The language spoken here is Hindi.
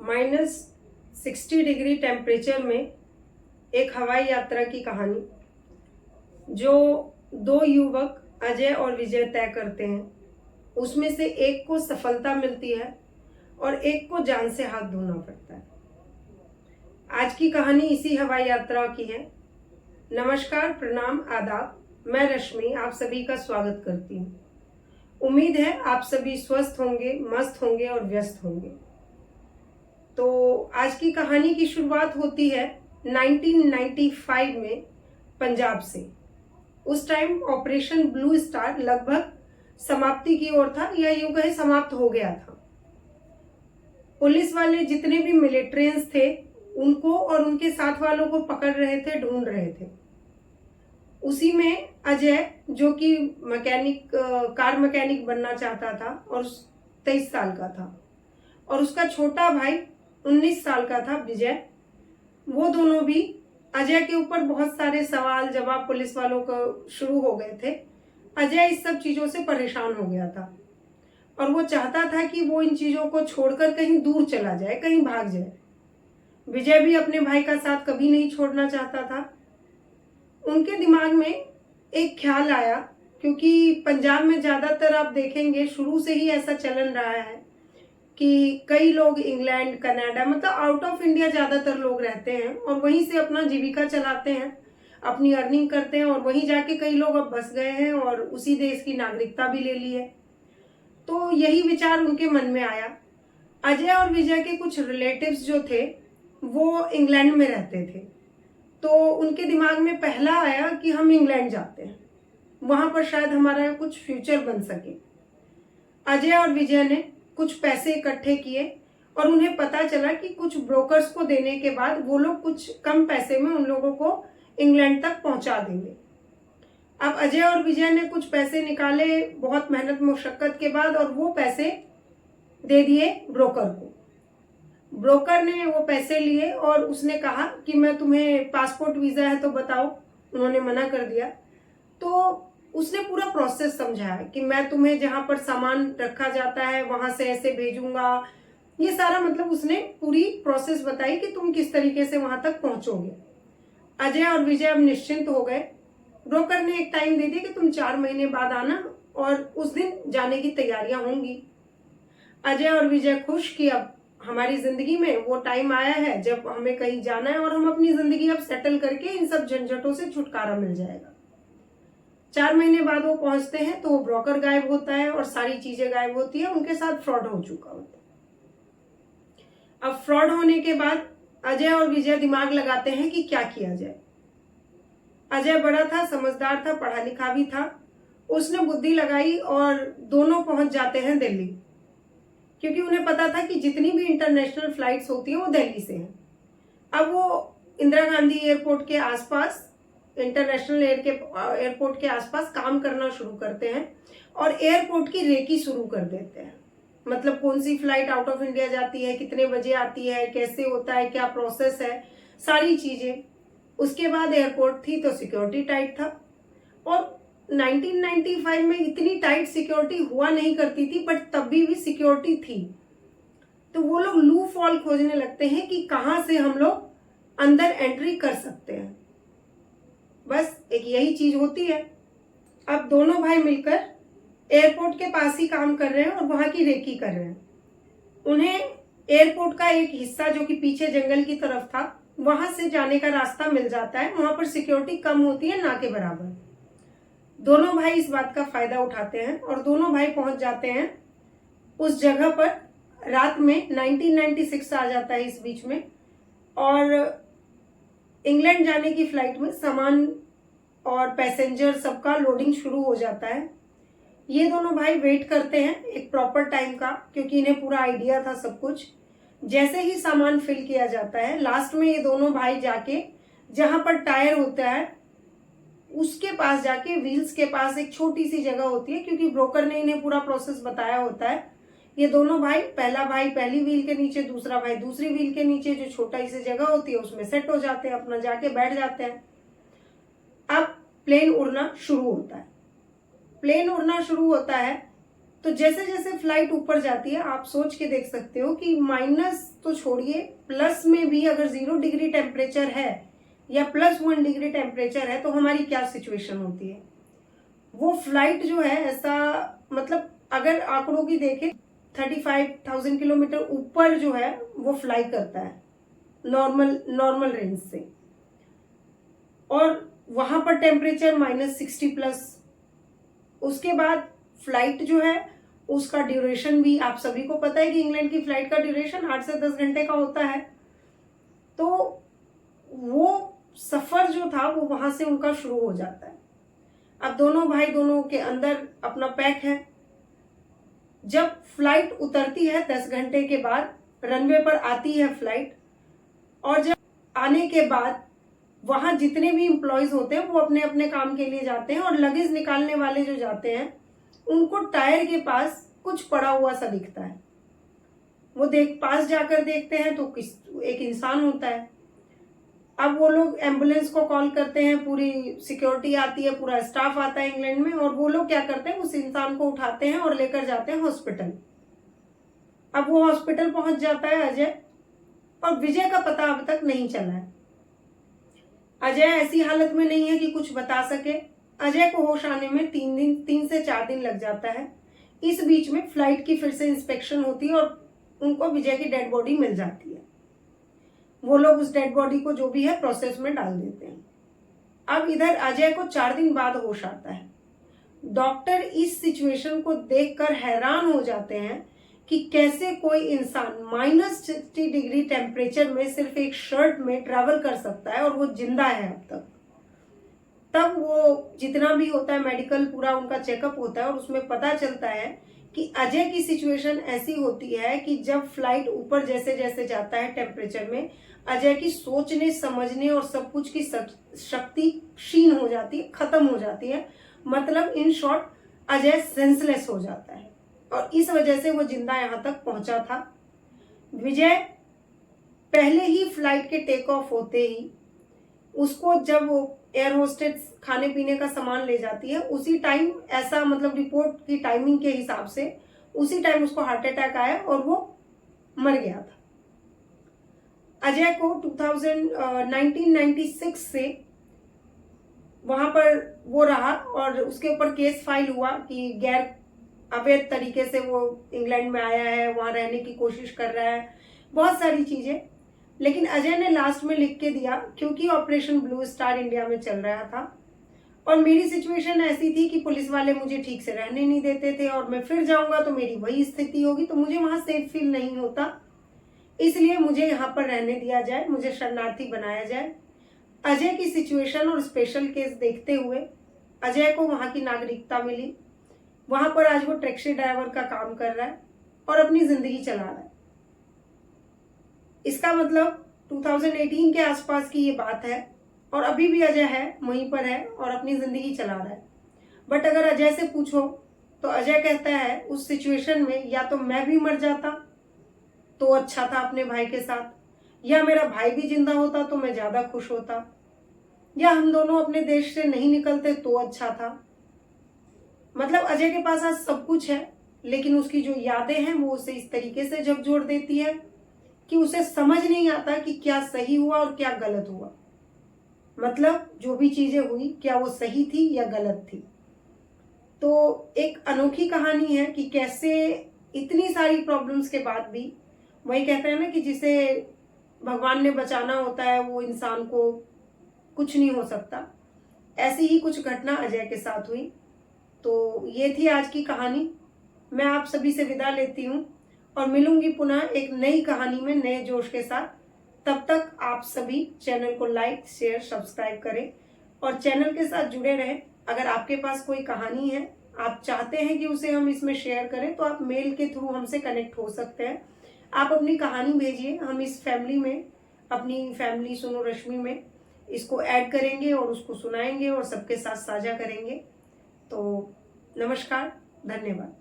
-60 डिग्री टेम्परेचर में एक हवाई यात्रा की कहानी जो दो युवक अजय और विजय तय करते हैं। उसमें से एक को सफलता मिलती है और एक को जान से हाथ धोना पड़ता है। आज की कहानी इसी हवाई यात्रा की है। नमस्कार, प्रणाम, आदाब। मैं रश्मि आप सभी का स्वागत करती हूँ। उम्मीद है आप सभी स्वस्थ होंगे, मस्त होंगे और व्यस्त होंगे। तो आज की कहानी की शुरुआत होती है 1995 में पंजाब से। उस टाइम ऑपरेशन ब्लू स्टार लगभग समाप्ति की ओर था, या यूं कहे समाप्त हो गया था। पुलिस वाले जितने भी मिलिट्रियंस थे उनको और उनके साथ वालों को पकड़ रहे थे, ढूंढ रहे थे। उसी में अजय, जो कि मैकेनिक, कार मैकेनिक बनना चाहता था और 23 साल का था, और उसका छोटा भाई 19 साल का था, विजय। वो दोनों भी अजय के ऊपर बहुत सारे सवाल जवाब पुलिस वालों को शुरू हो गए थे। अजय इस सब चीजों से परेशान हो गया था और वो चाहता था कि वो इन चीजों को छोड़कर कहीं दूर चला जाए, कहीं भाग जाए। विजय भी अपने भाई का साथ कभी नहीं छोड़ना चाहता था। उनके दिमाग में एक ख्याल आया, क्योंकि पंजाब में ज्यादातर आप देखेंगे शुरू से ही ऐसा चलन रहा है कि कई लोग इंग्लैंड, कनाडा, मतलब आउट ऑफ इंडिया ज्यादातर लोग रहते हैं और वहीं से अपना जीविका चलाते हैं, अपनी अर्निंग करते हैं, और वहीं जाके कई लोग अब बस गए हैं और उसी देश की नागरिकता भी ले ली है। तो यही विचार उनके मन में आया। अजय और विजय के कुछ रिलेटिव्स जो थे वो इंग्लैंड में रहते थे, तो उनके दिमाग में पहला आया कि हम इंग्लैंड जाते हैं, वहां पर शायद हमारा कुछ फ्यूचर बन सके। अजय और विजय ने कुछ पैसे इकट्ठे किए और उन्हें पता चला कि कुछ ब्रोकर्स को देने के बाद वो लोग कुछ कम पैसे में उन लोगों को इंग्लैंड तक पहुंचा देंगे। अब अजय और विजय ने कुछ पैसे निकाले बहुत मेहनत मुशक्कत के बाद, और वो पैसे दे दिए ब्रोकर को। ब्रोकर ने वो पैसे लिए और उसने कहा कि मैं तुम्हें पासपोर्ट वीजा है तो बताओ। उन्होंने मना कर दिया। तो उसने पूरा प्रोसेस समझाया कि मैं तुम्हें जहां पर सामान रखा जाता है वहां से ऐसे भेजूंगा। ये सारा मतलब उसने पूरी प्रोसेस बताई कि तुम किस तरीके से वहां तक पहुंचोगे। अजय और विजय अब निश्चिंत हो गए। ब्रोकर ने एक टाइम दे दिया कि तुम 4 महीने बाद आना और उस दिन जाने की तैयारियां होंगी। अजय और विजय खुश कि अब हमारी जिंदगी में वो टाइम आया है जब हमें कहीं जाना है और हम अपनी जिंदगी अब सेटल करके इन सब झंझटों से छुटकारा मिल जाएगा। 4 महीने बाद वो पहुंचते हैं तो वो ब्रोकर गायब होता है और सारी चीजें गायब होती है। उनके साथ फ्रॉड हो चुका होता है। अब फ्रॉड होने के बाद अजय और विजय दिमाग लगाते हैं कि क्या किया जाए। अजय बड़ा था, समझदार था, पढ़ा लिखा भी था। उसने बुद्धि लगाई और दोनों पहुंच जाते हैं दिल्ली, क्योंकि उन्हें पता था कि जितनी भी इंटरनेशनल फ्लाइट्स होती हैं वो दिल्ली से हैं। अब वो इंदिरा गांधी एयरपोर्ट के आसपास, इंटरनेशनल एयरपोर्ट के आसपास काम करना शुरू करते हैं और एयरपोर्ट की रेकी शुरू कर देते हैं। मतलब कौन सी फ्लाइट आउट ऑफ इंडिया जाती है, कितने बजे आती है, कैसे होता है, क्या प्रोसेस है, सारी चीजें। उसके बाद एयरपोर्ट थी तो सिक्योरिटी टाइट था, और 1995 में इतनी टाइट सिक्योरिटी हुआ नहीं करती थी, बट तब भी सिक्योरिटी थी। तो वो लोग लू फॉल खोजने लगते हैं कि कहां से हम लोग अंदर एंट्री कर सकते हैं। बस एक यही चीज होती है। अब दोनों भाई मिलकर एयरपोर्ट के पास ही काम कर रहे हैं और वहां की रेकी कर रहे हैं। उन्हें एयरपोर्ट का एक हिस्सा जो कि पीछे जंगल की तरफ था, वहां से जाने का रास्ता मिल जाता है। वहां पर सिक्योरिटी कम होती है, ना के बराबर। दोनों भाई इस बात का फायदा उठाते हैं और दोनों भाई पहुंच जाते हैं उस जगह पर। रात में 1996 आ जाता है इस बीच में, और इंग्लैंड जाने की फ्लाइट में सामान और पैसेंजर सबका लोडिंग शुरू हो जाता है। ये दोनों भाई वेट करते हैं एक प्रॉपर टाइम का, क्योंकि इन्हें पूरा आइडिया था सब कुछ। जैसे ही सामान फिल किया जाता है, लास्ट में ये दोनों भाई जाके जहां पर टायर होता है उसके पास जाके, व्हील्स के पास एक छोटी सी जगह होती है, क्योंकि ब्रोकर ने इन्हें पूरा प्रोसेस बताया होता है। ये दोनों भाई, पहला भाई पहली व्हील के नीचे, दूसरा भाई दूसरी व्हील के नीचे, जो छोटा सी जगह होती है उसमें सेट हो जाते हैं, अपना जाके बैठ जाते हैं। अब प्लेन उड़ना शुरू होता है। प्लेन उड़ना शुरू होता है तो जैसे जैसे फ्लाइट ऊपर जाती है आप सोच के देख सकते हो कि माइनस तो छोड़िए, प्लस में भी अगर 0 डिग्री टेम्परेचर है या +1 डिग्री टेम्परेचर है तो हमारी क्या सिचुएशन होती है। वो फ्लाइट जो है ऐसा, मतलब अगर आंकड़ों की देखें 35,000 किलोमीटर ऊपर जो है वो फ्लाई करता है नॉर्मल रेंज से, और वहां पर टेम्परेचर -60 प्लस। उसके बाद फ्लाइट जो है उसका ड्यूरेशन भी आप सभी को पता है कि इंग्लैंड की फ्लाइट का ड्यूरेशन 8 से 10 घंटे का होता है। तो वो सफर जो था वो वहां से उनका शुरू हो जाता है। अब दोनों भाई दोनों के अंदर अपना पैक है। जब फ्लाइट उतरती है 10 घंटे के बाद, रनवे पर आती है फ्लाइट, और जब आने के बाद वहां जितने भी एम्प्लॉयज होते हैं वो अपने अपने काम के लिए जाते हैं, और लगेज निकालने वाले जो जाते हैं उनको टायर के पास कुछ पड़ा हुआ सा दिखता है। वो पास जाकर देखते हैं तो एक इंसान होता है। अब वो लोग एम्बुलेंस को कॉल करते हैं, पूरी सिक्योरिटी आती है, पूरा स्टाफ आता है इंग्लैंड में, और वो लोग क्या करते हैं, उस इंसान को उठाते हैं और लेकर जाते हैं हॉस्पिटल। अब वो हॉस्पिटल पहुंच जाता है अजय, और विजय का पता अब तक नहीं चला है। अजय ऐसी हालत में नहीं है कि कुछ बता सके। अजय को होश आने में 3 से 4 दिन लग जाता है। इस बीच में फ्लाइट की फिर से इंस्पेक्शन होती है और उनको विजय की डेड बॉडी मिल जाती है। वो लोग उस डेड बॉडी को जो भी है प्रोसेस में डाल देते हैं। अब इधर अजय को 4 दिन बाद होश आता है। डॉक्टर इस सिचुएशन को देखकर हैरान हो जाते हैं कि कैसे कोई इंसान -60 डिग्री टेम्परेचर में सिर्फ एक शर्ट में ट्रैवल कर सकता है और वो जिंदा है अब तक। तब वो जितना भी होता है मेडिकल पूरा उनका चेकअप होता है, और उसमें पता चलता है कि अजय की सिचुएशन ऐसी होती है कि जब फ्लाइट ऊपर जैसे जैसे जाता है टेम्परेचर में, अजय की सोचने समझने और सब कुछ की शक्ति क्षीण हो जाती है, खत्म हो जाती है। मतलब इन शॉर्ट अजय सेंसलेस हो जाता है, और इस वजह से वो जिंदा यहां तक पहुंचा था। विजय पहले ही फ्लाइट के टेक ऑफ होते ही उसको, जब वो एयर होस्टेस खाने पीने का सामान ले जाती है, उसी टाइम ऐसा, मतलब रिपोर्ट की टाइमिंग के हिसाब से उसी टाइम उसको हार्ट अटैक आया और वो मर गया था। अजय को 1996 से वहां पर वो रहा, और उसके ऊपर केस फाइल हुआ कि गैर अवैध तरीके से वो इंग्लैंड में आया है, वहां रहने की कोशिश कर रहा है, बहुत सारी चीजें। लेकिन अजय ने लास्ट में लिख के दिया, क्योंकि ऑपरेशन ब्लू स्टार इंडिया में चल रहा था और मेरी सिचुएशन ऐसी थी कि पुलिस वाले मुझे ठीक से रहने नहीं देते थे, और मैं फिर जाऊंगा तो मेरी वही स्थिति होगी, तो मुझे वहां सेफ फील नहीं होता, इसलिए मुझे यहाँ पर रहने दिया जाए, मुझे शरणार्थी बनाया जाए। अजय की सिचुएशन और स्पेशल केस देखते हुए अजय को वहां की नागरिकता मिली। वहां पर आज वो टैक्सी ड्राइवर का काम कर रहा है और अपनी जिंदगी चला रहा है। इसका मतलब 2018 के आसपास की ये बात है, और अभी भी अजय है, वहीं पर है और अपनी जिंदगी चला रहा है। बट अगर अजय से पूछो तो अजय कहता है उस सिचुएशन में या तो मैं भी मर जाता तो अच्छा था अपने भाई के साथ, या मेरा भाई भी जिंदा होता तो मैं ज्यादा खुश होता, या हम दोनों अपने देश से नहीं निकलते तो अच्छा था। मतलब अजय के पास आज सब कुछ है, लेकिन उसकी जो यादें हैं वो उसे इस तरीके से झकझोर देती है कि उसे समझ नहीं आता कि क्या सही हुआ और क्या गलत हुआ। मतलब जो भी चीजें हुई क्या वो सही थी या गलत थी। तो एक अनोखी कहानी है कि कैसे इतनी सारी प्रॉब्लम्स के बाद भी, वही कहते हैं ना कि जिसे भगवान ने बचाना होता है वो इंसान को कुछ नहीं हो सकता। ऐसी ही कुछ घटना अजय के साथ हुई। तो ये थी आज की कहानी। मैं आप सभी से विदा लेती हूँ और मिलूंगी पुनः एक नई कहानी में नए जोश के साथ। तब तक आप सभी चैनल को लाइक शेयर सब्सक्राइब करें और चैनल के साथ जुड़े रहें। अगर आपके पास कोई कहानी है, आप चाहते हैं कि उसे हम इसमें शेयर करें, तो आप मेल के थ्रू हमसे कनेक्ट हो सकते हैं। आप अपनी कहानी भेजिए, हम इस फैमिली में, अपनी फैमिली सुनो रश्मि में इसको ऐड करेंगे और उसको सुनाएंगे और सबके साथ साझा करेंगे। तो नमस्कार, धन्यवाद।